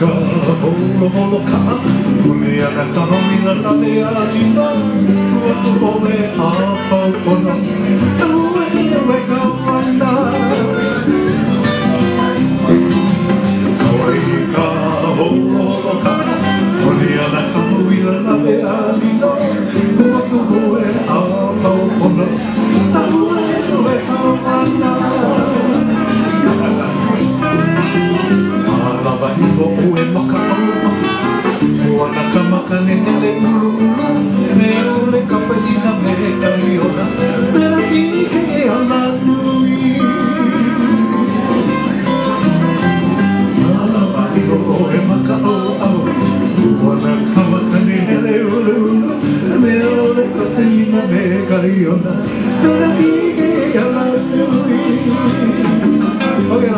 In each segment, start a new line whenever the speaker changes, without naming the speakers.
holo holo ka Uni ana ka honga lale a ina Ua tu ole a pau pono Ue ue ka whana Kawai ka holo holo ka Uni ana ka honga lale a ina Ua tu ole a pau pono Ue ue ka whana Lava higo ue maka au Ua na ka maka ne hele ulu ulu Me ole ka paina me ka iona Mera ki ke ala nui Lava higo ue maka au au Ua na ka maka ne hele ulu ulu Me ole ka paina me ka iona Mera ki ke ala nui Okay,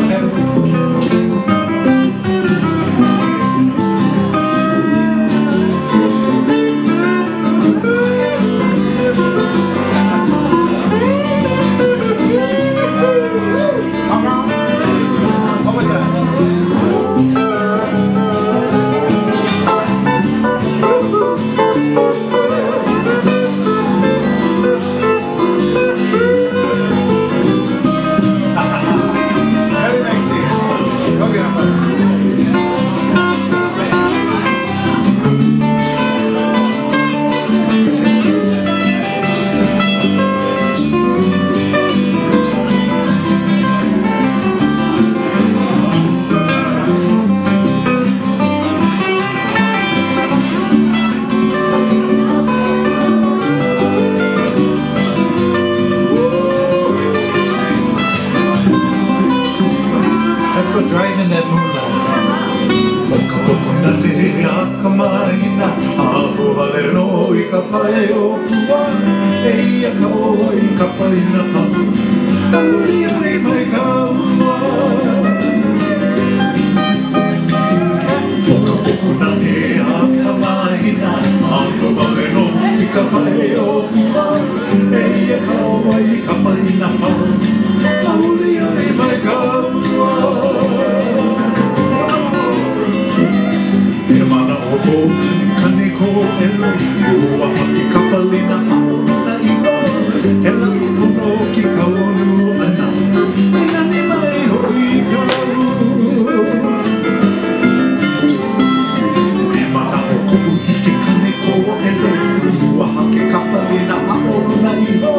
driving that moonlight Poka poka na te a kamaina Aho valero I ka pae o kua Eia ka oa I ka paina Auri ai mai ka ua Poka poka na te a kamaina Aho valero I ka pae o kua Eia ka oa I ka paina Auri ai mai ka ua E mana o ko kane ko elu Ua haki kapalina au na ino E laki pono ki kaonu ana E nani mai hoi kau E mana o ko uhi kane ko elu Ua haki kapalina au na ino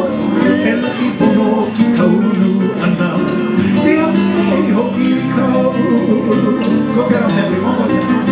E laki pono ki kaonu ana E nani mai hoi kau Go get them, Henry, one more time.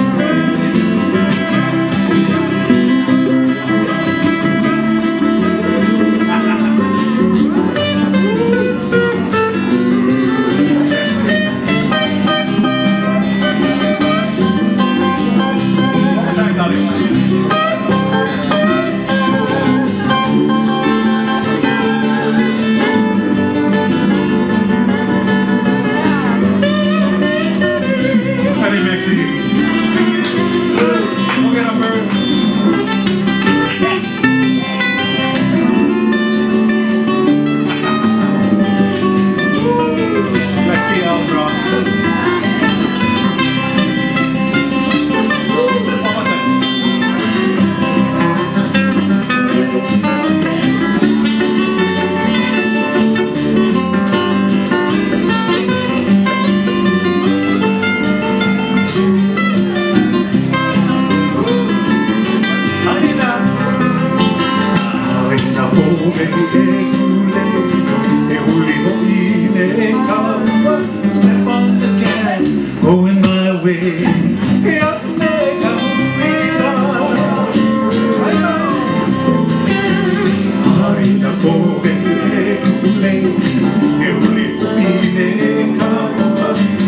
Step on the gas, going my way.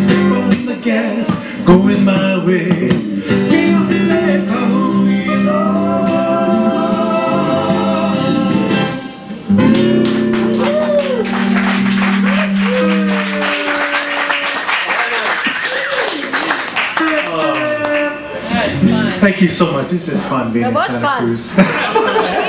Step on the gas, going my way. Thank you so much. This is fun being in Santa Cruz.